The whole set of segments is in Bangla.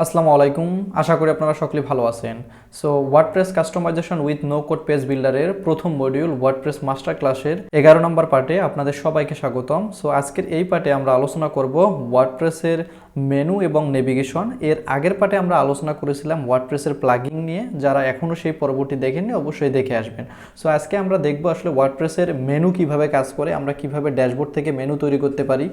আসসালামু আলাইকুম। আশা করি আপনারা সকলে ভালো আছেন। So WordPress customization with no code page বিল্ডারের প্রথম মডিউল ওয়ার্ডপ্রেস মাস্টার ক্লাসের 11 নম্বর পার্টে আপনাদের সবাইকে স্বাগতম। সো আজকের এই পার্টে আমরা আলোচনা করব ওয়ার্ডপ্রেসের মেনু এবং নেভিগেশন। এর আগের পার্টে আমরা আলোচনা করেছিলাম ওয়ার্ডপ্রেসের প্লাগিং নিয়ে। যারা এখনও সেই পর্বটি দেখেননি অবশ্যই দেখে আসবেন। সো আজকে আমরা দেখব আসলে ওয়ার্ডপ্রেসের মেনু কিভাবে কাজ করে, আমরা কিভাবে ড্যাশবোর্ড থেকে মেনু তৈরি করতে পারি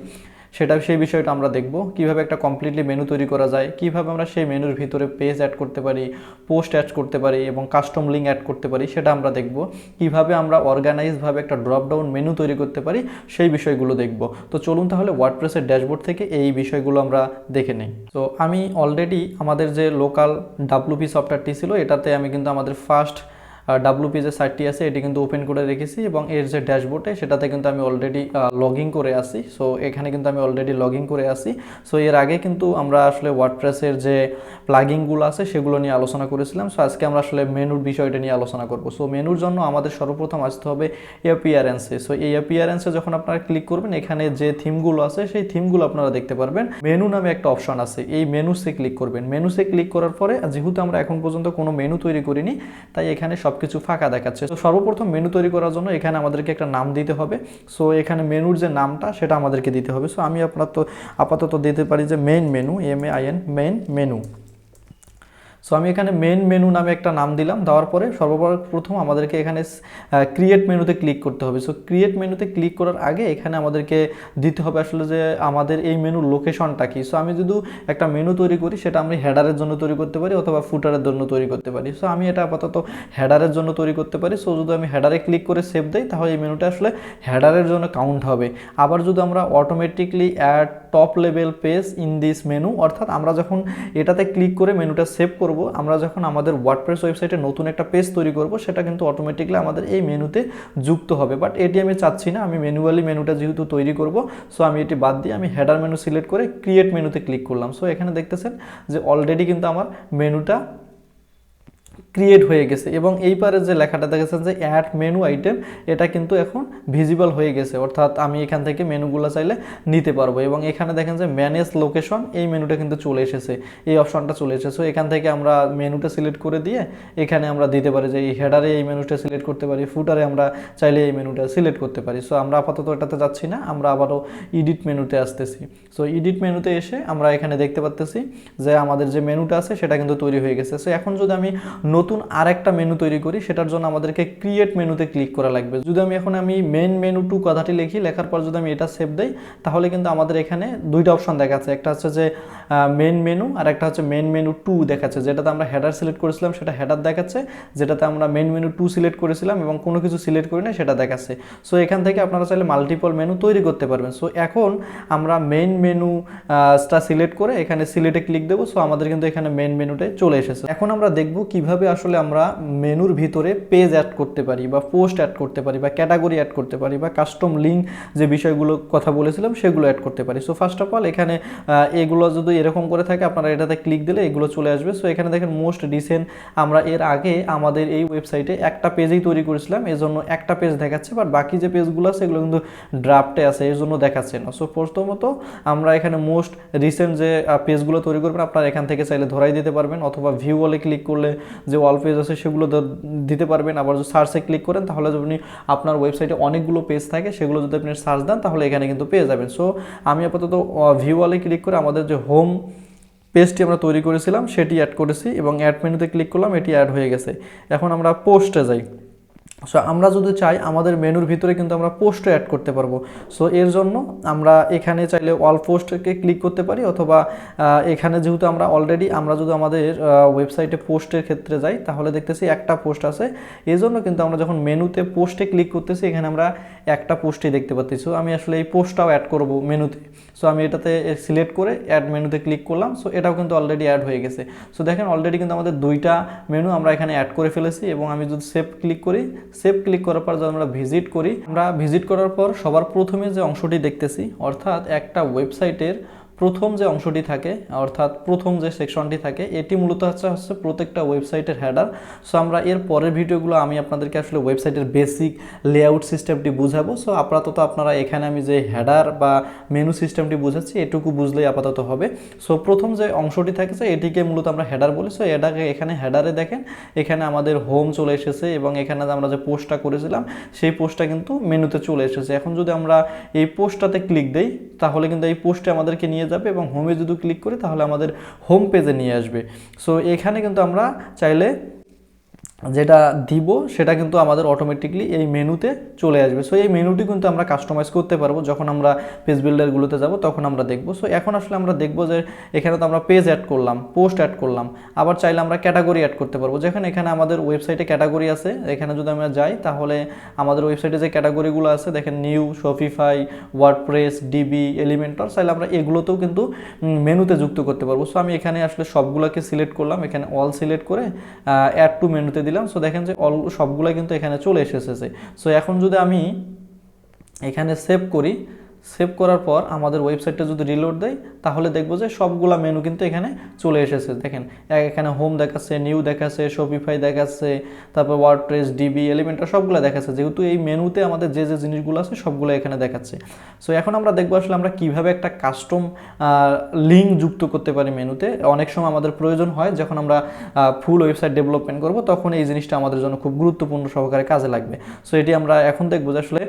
সেই বিষয়টা আমরা দেখব। কিভাবে একটা কমপ্লিটলি মেনু তৈরি করা যায়, কিভাবে আমরা সেই মেনুর ভিতরে পেজ অ্যাড করতে পারি, পোস্ট অ্যাড করতে পারি এবং কাস্টম লিঙ্ক অ্যাড করতে পারি, সেটা আমরা দেখব। কিভাবে আমরা অর্গানাইজভাবে একটা ড্রপ ডাউন মেনু তৈরি করতে পারি, সেই বিষয়গুলো দেখব। তো চলুন তাহলে ওয়ার্ডপ্রেসের ড্যাশবোর্ড থেকে এই বিষয়গুলো আমরা দেখে নিই। তো আমি অলরেডি আমাদের যে লোকাল ডাব্লুপি সফটওয়্যারটি ছিল এটাতে আমি কিন্তু আমাদের ফার্স্ট ডাব্লুপি যে সাইটটি আছে এটি কিন্তু ওপেন করে রেখেছি এবং এর যে ড্যাশবোর্ডে সেটাতে কিন্তু আমি অলরেডি লগ ইন করে আসি। সো এখানে কিন্তু আমি অলরেডি লগ ইন করে আসি। সো এর আগে কিন্তু আমরা আসলে ওয়ার্ডপ্রেসের যে প্লাগিংগুলো আছে সেগুলো নিয়ে আলোচনা করেছিলাম। সো আজকে আমরা আসলে মেনুর বিষয়টা নিয়ে আলোচনা করব। সো মেনুর জন্য আমাদের সর্বপ্রথম আসতে হবে অ্যাপিয়ারেন্সে। সো এই অ্যাপিয়ারেন্সে যখন আপনারা ক্লিক করবেন এখানে যে থিমগুলো আছে সেই থিমগুলো আপনারা দেখতে পারবেন। মেনু নামে একটা অপশন আছে, এই মেনুসে ক্লিক করবেন। মেনুসে ক্লিক করার পরে যেহেতু আমরা এখন পর্যন্ত কোনো মেনু তৈরি করিনি তাই এখানে সবকিছু ফাঁকা দেখাচ্ছে। তো সর্বপ্রথম মেনু তৈরি করার জন্য এখানে আমাদেরকে একটা নাম দিতে হবে। সো এখানে মেনুর যে নামটা সেটা আমাদেরকে দিতে হবে। সো আমি আপাতত দিতে পারি যে main menu, MAIN, main menu. So আমি এখানে মেন মেনু নামে একটা নাম দিলাম। দেওয়ার পরে সর্বপ্রথম আমাদেরকে এখানে ক্রিয়েট মেনুতে ক্লিক করতে হবে। সো ক্রিয়েট মেনুতে ক্লিক করার আগে এখানে আমাদেরকে দিতে হবে আসলে যে আমাদের এই মেনুর লোকেশনটা কি। সো আমি যদি একটা মেনু তৈরি করি সেটা আমি হেডারের জন্য তৈরি করতে পারি অথবা ফুটারের জন্য তৈরি করতে পারি। সো আমি এটা আপাতত হেডারের জন্য তৈরি করতে পারি। সো যদি আমি হেডারে ক্লিক করে সেভ দেই তাহলে এই মেনুটা আসলে হেডারের জন্য কাউন্ট হবে। আবার যদি আমরা automatically add top level page in this menu, অর্থাৎ আমরা যখন এটাতে ক্লিক করে মেনুটা সেভ করব, আমরা যখন আমাদের ওয়ার্ডপ্রেস ওয়েবসাইটে নতুন একটা পেজ তৈরি করব সেটা কিন্তু অটোমেটিকলি আমাদের এই মেনুতে যুক্ত হবে। বাট এটি আমি চাচ্ছি না, আমি ম্যানুয়ালি মেনুটা যেহেতু তৈরি করব সো আমি এটি বাদ দিয়ে আমি হেডার মেনু সিলেক্ট করে ক্রিয়েট মেনুতে ক্লিক করলাম। সো এখানে দেখতেছেন যে অলরেডি কিন্তু আমার মেনুটা ক্রিয়েট হয়ে গেছে এবং এই পারে যে লেখাটা দেখেছেন যে অ্যাড মেনু আইটেম, এটা কিন্তু এখন ভিজিবল হয়ে গেছে। অর্থাৎ আমি এখান থেকে মেনুগুলো চাইলে নিতে পারবো এবং এখানে দেখেন যে ম্যানেজ লোকেশন, এই মেনুটা কিন্তু চলে এসেছে, এই অপশনটা চলে এসেছে। সো এখান থেকে আমরা মেনুটা সিলেক্ট করে দিয়ে এখানে আমরা দিতে পারি যে এই হেডারে এই মেনুটা সিলেক্ট করতে পারি, ফুটারে আমরা চাইলে এই মেনুটা সিলেক্ট করতে পারি। সো আমরা আপাতত এটাতে যাচ্ছি না, আমরা আবারও এডিট মেনুতে আসতেছি। সো এডিট মেনুতে এসে আমরা এখানে দেখতে পাচ্তেছি যে আমাদের যে মেনুটা আছে সেটা কিন্তু তৈরি হয়ে গেছে। সো এখন যদি আমি নতুন আরেকটা মেনু তৈরি করি সেটার জন্য আমাদেরকে ক্রিয়েট মেনুতে ক্লিক করা লাগবে। যদি আমি এখন মেন মেনু টু কথাটি লিখি, লেখার পর যদি আমি এটা সেভ দেই তাহলে কিন্তু আমাদের এখানে দুইটা অপশন দেখাচ্ছে, একটা হচ্ছে যে মেন মেনু আর একটা হচ্ছে মেন মেনু টু দেখাচ্ছে। যেটাতে আমরা হেডার সিলেক্ট করেছিলাম সেটা হেডার দেখাচ্ছে, যেটাতে আমরা মেন মেনু টু সিলেক্ট করেছিলাম এবং কোনো কিছু সিলেক্ট করি না সেটা দেখাচ্ছে। সো এখান থেকে আপনারা চাইলে মাল্টিপল মেনু তৈরি করতে পারবেন। সো এখন আমরা মেন মেনুটা সিলেক্ট করে এখানে সিলেক্টে ক্লিক দেবো। সো আমাদের কিন্তু এখানে মেন মেনুটাই চলে এসেছে। এখন আমরা দেখব কিভাবে আসলে আমরা মেনুর ভিতরে পেজ অ্যাড করতে পারি বা পোস্ট অ্যাড করতে পারি বা ক্যাটাগরি অ্যাড করতে পারি বা কাস্টম লিঙ্ক যে বিষয়গুলো কথা বলেছিলাম সেগুলো অ্যাড করতে পারি। সো ফার্স্ট অফ অল এখানে এগুলো যদি এরকম করে থাকে আপনারা এটাতে ক্লিক দিলে এগুলো চলে আসবে। সো এখানে দেখেন মোস্ট রিসেন্ট, আমরা এর আগে আমাদের এই ওয়েবসাইটে একটা পেজেই তৈরি করেছিলাম, এর জন্য একটা পেজ দেখাচ্ছে, বাট বাকি যে পেজগুলো আছে এগুলো কিন্তু ড্রাফটে আছে, এর জন্য দেখাচ্ছে না। সো প্রথমত আমরা এখানে মোস্ট রিসেন্ট যে পেজগুলো তৈরি করবেন আপনারা এখান থেকে চাইলে ধরাই দিতে পারবেন অথবা ভিউ ওয়ালে ক্লিক করলে যে ওয়াল পেজ আছে সেগুলো দিতে পারবেন। আবার যদি সার্চে ক্লিক করেন তাহলে যদি আপনার ওয়েবসাইটে অনেকগুলো পেজ থাকে সেগুলো যদি আপনি সার্চ দেন তাহলে এখানে কিন্তু পেয়ে যাবেন। সো আমি আপাতত ভিউ ওয়ালে ক্লিক করে আমাদের যে হোম পেজটি আমরা তৈরি করেছিলাম সেটি অ্যাড করেছি এবং অ্যাড মেনুতে ক্লিক করলাম, এটি অ্যাড হয়ে গেছে। এখন আমরা পোস্টে যাই। সো আমরা যদি চাই আমাদের মেনুর ভিতরে কিন্তু আমরা পোস্টও অ্যাড করতে পারবো। সো এর জন্য আমরা এখানে চাইলে অল পোস্টকে ক্লিক করতে পারি অথবা এখানে যেহেতু আমরা অলরেডি আমরা যদি আমাদের ওয়েবসাইটে পোস্টের ক্ষেত্রে যাই তাহলে দেখতেছি একটা পোস্ট আছে, এই জন্য কিন্তু আমরা যখন মেনুতে পোস্টে ক্লিক করতেছি এখানে আমরা একটা পোস্টই দেখতে পাচ্ছি। সো আমি আসলে এই পোস্টটাও অ্যাড করব মেনুতে। সো আমি এটাতে সিলেক্ট করে অ্যাড মেনুতে ক্লিক করলাম। সো এটাও কিন্তু অলরেডি অ্যাড হয়ে গেছে। সো দেখেন অলরেডি কিন্তু আমাদের দুইটা মেনু আমরা এখানে অ্যাড করে ফেলেছি এবং আমি যদি সেভ ক্লিক করি, সেভ ক্লিক করার পর যদি আমরা ভিজিট করি, আমরা ভিজিট করার পর সবার প্রথমে যে অংশটি দেখতেছি অর্থাৎ একটা ওয়েবসাইটের প্রথম যে অংশটি থাকে অর্থাৎ প্রথম যে সেকশনটি থাকে এটি মূলত হচ্ছে প্রত্যেকটা ওয়েবসাইটের হেডার। সো আমরা এর পরের ভিডিওগুলো আমি আপনাদেরকে আসলে ওয়েবসাইটের বেসিক লেআউট সিস্টেমটি বুঝাবো। সো আপাতত আপনারা এখানে আমি যে হেডার বা মেনু সিস্টেমটি বুঝাচ্ছি এটুকু বুঝলেই আপাতত হবে। সো প্রথম যে অংশটি থাকছে এটিকে মূলত আমরা হেডার বলি। সো এটাকে এখানে হেডারে দেখেন এখানে আমাদের হোম চলে এসেছে এবং এখানে আমরা যে পোস্টটা করেছিলাম সেই পোস্টটা কিন্তু মেনুতে চলে এসেছে। এখন যদি আমরা এই পোস্টটাতে ক্লিক দেই তাহলে কিন্তু এই পোস্টে আমাদেরকে নিয়ে যাবে এবং হোমে যদি ক্লিক করি তাহলে আমাদের হোম পেজে নিয়ে আসবে। সো এখানে কিন্তু আমরা চাইলে যেটা দিব সেটা কিন্তু আমাদের অটোমেটিকলি এই মেনুতে চলে আসবে। সো এই মেনুটি কিন্তু আমরা কাস্টমাইজ করতে পারবো যখন আমরা পেজ বিল্ডারগুলোতে যাব তখন আমরা দেখব। সো এখন আসলে আমরা দেখব যে এখানে তো আমরা পেজ অ্যাড করলাম, পোস্ট অ্যাড করলাম, আবার চাইলে আমরা ক্যাটাগরি অ্যাড করতে পারবো। যেখানে এখানে আমাদের ওয়েবসাইটে ক্যাটাগরি আছে, এখানে যদি আমরা যাই তাহলে আমাদের ওয়েবসাইটে যে ক্যাটাগরিগুলো আছে দেখেন new, Shopify, WordPress, DB, Elementor, চাইলে আমরা এগুলোতেও কিন্তু মেনুতে যুক্ত করতে পারবো। সো আমি এখানে আসলে সবগুলোকে সিলেক্ট করলাম, এখানে অল সিলেক্ট করে অ্যাড টু মেনুতে দিলাম। সো দেখেন যে অল সবগুলো কিন্তু এখানে চলে এসেছে। সো এখন যদি আমি এখানে সেভ করি, সেভ করার পর আমাদের ওয়েবসাইটটা যদি রিলোড দেয় তাহলে দেখবো যে সবগুলা মেনু কিন্তু এখানে চলে এসেছে। দেখেন এখানে হোম দেখাচ্ছে, নিউ দেখাচ্ছে, শপিফাই দেখাচ্ছে, তারপর ওয়ার্ডপ্রেস, ডিবি, এলিমেন্টর সবগুলো দেখাচ্ছে, যেহেতু এই মেনুতে আমাদের যে যে জিনিসগুলো আছে সবগুলো এখানে দেখাচ্ছে। সো এখন আমরা দেখবো আসলে আমরা কিভাবে একটা কাস্টম লিঙ্ক যুক্ত করতে পারি মেনুতে। অনেক সময় আমাদের প্রয়োজন হয় যখন আমরা ফুল ওয়েবসাইট ডেভেলপমেন্ট করব তখন এই জিনিসটা আমাদের জন্য খুব গুরুত্বপূর্ণ সহকারে কাজে লাগবে। সো এটি আমরা এখন দেখবো যে আসলে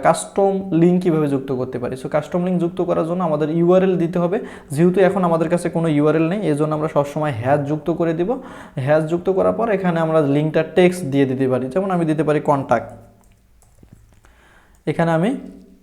কাস্টম লিঙ্ক কীভাবে যুক্ত করতে পারি। সো কাস্টম লিঙ্ক যুক্ত করার জন্য আমাদের ইউআরএল দিতে হবে। যেহেতু এখন আমাদের কাছে কোনো ইউআরএল নেই এই জন্য আমরা সবসময় হ্যাশ যুক্ত করে দিব। হ্যাশ যুক্ত করার পর এখানে আমরা লিঙ্কটা টেক্সট দিয়ে দিতে পারি, যেমন আমি দিতে পারি কন্ট্যাক্ট, এখানে আমি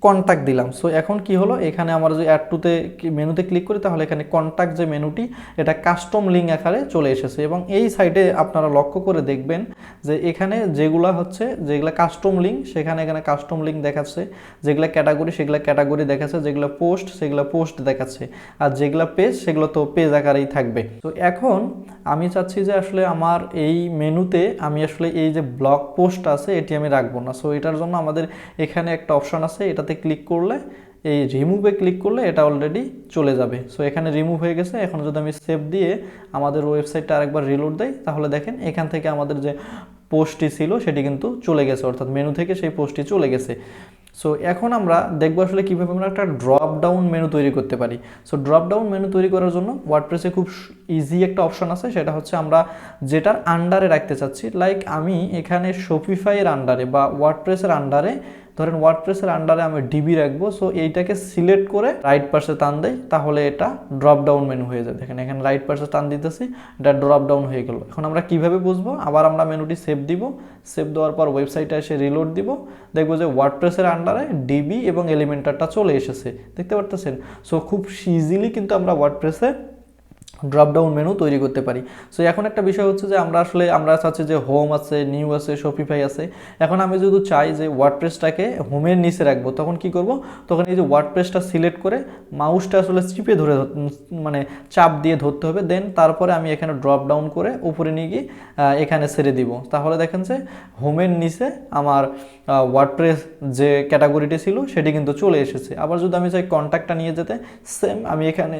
কন্ট্যাক্ট দিলাম। সো এখন কি হলো, এখানে আমরা যে অ্যাড টুতে মেনুতে ক্লিক করি তাহলে এখানে কন্ট্যাক্ট যে মেনুটি এটা কাস্টম লিঙ্ক আকারে চলে এসেছে। এবং এই সাইডে আপনারা লক্ষ্য করে দেখবেন যে এখানে যেগুলা কাস্টম লিঙ্ক এখানে কাস্টম লিঙ্ক দেখাচ্ছে, যেগুলা ক্যাটাগরি সেগুলা ক্যাটাগরি দেখাচ্ছে, যেগুলো পোস্ট সেগুলো পোস্ট দেখাচ্ছে, আর যেগুলো পেজ সেগুলো তো পেজ আকারেই থাকবে। তো এখন আমি চাচ্ছি যে আসলে আমার এই মেনুতে আমি আসলে এই যে ব্লগ পোস্ট আছে এটি আমি রাখবো না। সো এটার জন্য আমাদের এখানে একটা অপশন আছে, এটাতে ক্লিক করলে এই রিমুভে ক্লিক করলে এটা অলরেডি চলে যাবে। সো এখানে রিমুভ হয়ে গেছে। এখন যদি আমি সেভ দিয়ে আমাদের ওয়েবসাইটটা আরেকবার রিলোড দেই তাহলে দেখেন এখান থেকে আমাদের যে পোস্টটি ছিল সেটি কিন্তু চলে গেছে, অর্থাৎ মেনু থেকে সেই পোস্টটি চলে গেছে। সো এখন আমরা দেখবো আসলে কীভাবে আমরা একটা ড্রপ ডাউন মেনু তৈরি করতে পারি। সো ড্রপ ডাউন মেনু তৈরি করার জন্য ওয়ার্ডপ্রেসে খুব ইজি একটা অপশন আছে, সেটা হচ্ছে আমরা যেটার আন্ডারে রাখতে চাচ্ছি। লাইক আমি এখানে শপিফাইয়ের আন্ডারে বা ওয়ার্ডপ্রেসের আন্ডারে, ধরেন ওয়ার্ডপ্রেসের আন্ডারে আমি ডিবি রাখবো। সো এইটাকে সিলেক্ট করে রাইট পাশে টান দেয় তাহলে এটা ড্রপ ডাউন মেনু হয়ে যায়। দেখেন এখানে রাইট পাশে টান দিতেছি, এটা ড্রপ ডাউন হয়ে গেল। এখন আমরা কিভাবে বুঝবো, আবার আমরা মেনুটি সেভ দিব, সেভ দেওয়ার পর ওয়েবসাইটে এসে রিলোড দিব, দেখবো যে ওয়ার্ডপ্রেসের আন্ডারে ডিবি এবং এলিমেন্টারটা চলে এসেছে, দেখতে পারতেছেন। সো খুব ইজিলি কিন্তু আমরা ওয়ার্ডপ্রেসে ড্রপ ডাউন মেনু তৈরি করতে পারি। সো এখন একটা বিষয় হচ্ছে যে আমরা চাচ্ছি যে হোম আছে, নিউ আছে, শপিফাই আছে। এখন আমি যদি চাই যে ওয়ার্ডপ্রেসটাকে হোমের নিচে রাখবো তখন কি করব, তখন এই যে ওয়ার্ডপ্রেসটা সিলেক্ট করে মাউসটা আসলে চিপে ধরে মানে চাপ দিয়ে ধরতে হবে, দেন তারপরে আমি এখানে ড্রপ ডাউন করে উপরে নিয়ে গিয়ে এখানে ছেড়ে দিব। তাহলে দেখেন যে হোমের নিচে আমার ওয়ার্ডপ্রেস যে ক্যাটাগরিটি ছিল সেটি কিন্তু চলে এসেছে। আবার যদি আমি চাই কন্ট্যাক্টটা নিয়ে যেতে, সেম আমি এখানে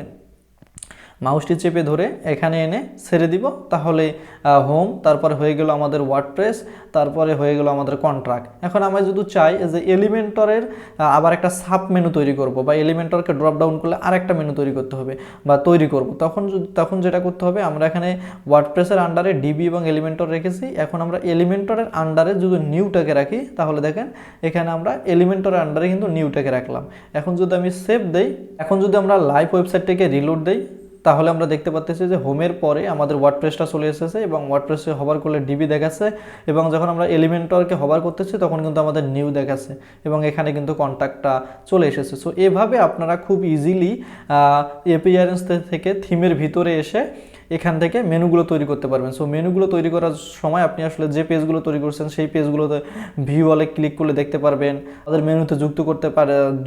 মাউসটি চেপে ধরে এখানে এনে ছেড়ে দিব, তাহলে হোম, তারপরে হয়ে গেল আমাদের ওয়ার্ডপ্রেস, তারপরে হয়ে গেল আমাদের কন্ট্রাক্ট। এখন আমরা যদি চাই যে এলিমেন্টরের আবার একটা সাব মেনু তৈরি করব বা এলিমেন্টরকে ড্রপ ডাউন করলে আরেকটা মেনু তৈরি করতে হবে বা তৈরি করব, তখন যেটা করতে হবে, আমরা এখানে ওয়ার্ডপ্রেসের আন্ডারে ডিবি এবং এলিমেন্টর রেখেছি। এখন আমরা এলিমেন্টরের আন্ডারে যদি নিউটাকে রাখি তাহলে দেখেন এখানে আমরা এলিমেন্টরের আন্ডারে কিন্তু নিউটাকে রাখলাম। এখন যদি আমি সেভ দেই, এখন যদি আমরা লাইভ ওয়েবসাইটটাকে রিলোড দেই তাহলে আমরা দেখতে পাচ্ছি যে হোমের পরে আমাদের ওয়ার্ডপ্রেসটা চলে এসেছে এবং ওয়ার্ডপ্রেসে হভার করলে ডিবি দেখাচ্ছে, এবং যখন আমরা এলিমেন্টরকে হভার করতেছি তখন কিন্তু আমাদের নিউ দেখাচ্ছে এবং এখানে কিন্তু কন্ট্যাক্টটা চলে এসেছে। সো এভাবে আপনারা খুব ইজিলি এপিআরএস থেকে থিমের ভিতরে এসে এখান থেকে মেনুগুলো তৈরি করতে পারবেন। সো মেনুগুলো তৈরি করার সময় আপনি আসলে যে পেজগুলো তৈরি করছেন সেই পেজগুলোতে ভিউ অলে ক্লিক করলে দেখতে পারবেন। আমাদের মেনুতে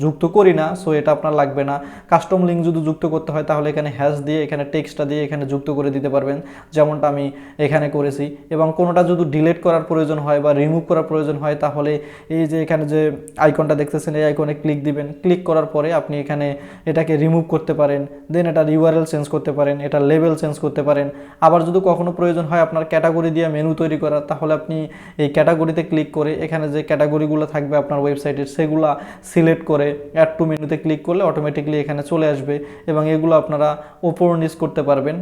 যুক্ত করি না, সো এটা আপনার লাগবে না। কাস্টম লিঙ্ক যদি যুক্ত করতে হয় তাহলে এখানে হ্যাশ দিয়ে এখানে টেক্সটটা দিয়ে এখানে যুক্ত করে দিতে পারবেন, যেমনটা আমি এখানে করেছি। এবং কোনোটা যদি ডিলিট করার প্রয়োজন হয় বা রিমুভ করার প্রয়োজন হয় তাহলে এই যে এখানে যে আইকনটা দেখতেছেন এই আইকনে ক্লিক দিবেন। ক্লিক করার পরে আপনি এখানে এটাকে রিমুভ করতে পারেন, দেন এটার ইউআরএল চেঞ্জ করতে পারেন, এটার লেভেল চেঞ্জ করতে পারেন। আবার যদি কখনো প্রয়োজন হয় আপনার ক্যাটাগরি দিয়ে মেনু তৈরি করা, তাহলে আপনি এই ক্যাটাগরিতে ক্লিক করে এখানে যে ক্যাটাগরিগুলো থাকবে আপনার ওয়েবসাইটের সেগুলো সিলেক্ট করে অ্যাড টু মেনুতে ক্লিক করলে অটোমেটিকলি এখানে চলে আসবে এবং এগুলো আপনারা ওপর নিচ করতে পারবেন।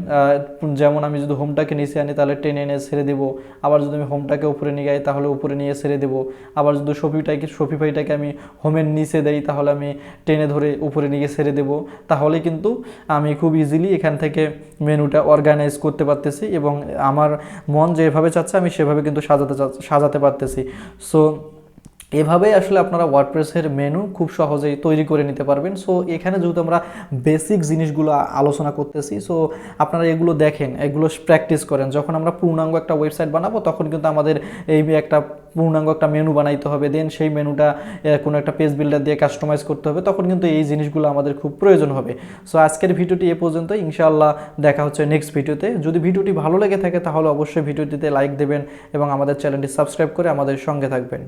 যেমন আমি যদি হোমটাকে নিচে আনি তাহলে টেনে এনে ছেড়ে দেবো, আবার যদি আমি হোমটাকে উপরে নিয়ে যাই তাহলে উপরে নিয়ে ছেড়ে দেবো, আবার যদি শপিফাইটাকে আমি হোমের নিচে দেই তাহলে আমি টেনে ধরে উপরে নিয়ে ছেড়ে দেবো। তাহলে কিন্তু আমি খুব ইজিলি এখান থেকে মেনুটা অর্গানাইজ করতে পারতেছি এবং আমার মন যেভাবে চাচ্ছে আমি সেভাবে কিন্তু সাজাতে পারতেছি। সো এভাবেই আসলে আপনারা ওয়ার্ডপ্রেসের মেনু খুব সহজেই তৈরি করে নিতে পারবেন। সো এখানে যেহেতু আমরা বেসিক জিনিসগুলো আলোচনা করতেছি, সো আপনারা এগুলো দেখেন, এগুলো প্র্যাকটিস করেন। যখন আমরা পূর্ণাঙ্গ একটা ওয়েবসাইট বানাবো তখন কিন্তু আমাদের এই একটা পূর্ণাঙ্গ একটা মেনু বানাইতে হবে, দেন সেই মেনুটা কোনো একটা পেজ বিল্ডার দিয়ে কাস্টমাইজ করতে হবে, তখন কিন্তু এই জিনিসগুলো আমাদের খুব প্রয়োজন হবে। সো আজকের ভিডিওটি এ পর্যন্ত, ইনশাআল্লাহ দেখা হচ্ছে নেক্সট ভিডিওতে। যদি ভিডিওটি ভালো লেগে থাকে তাহলে অবশ্যই ভিডিওটিতে লাইক দেবেন এবং আমাদের চ্যানেলটি সাবস্ক্রাইব করে আমাদের সঙ্গে থাকবেন।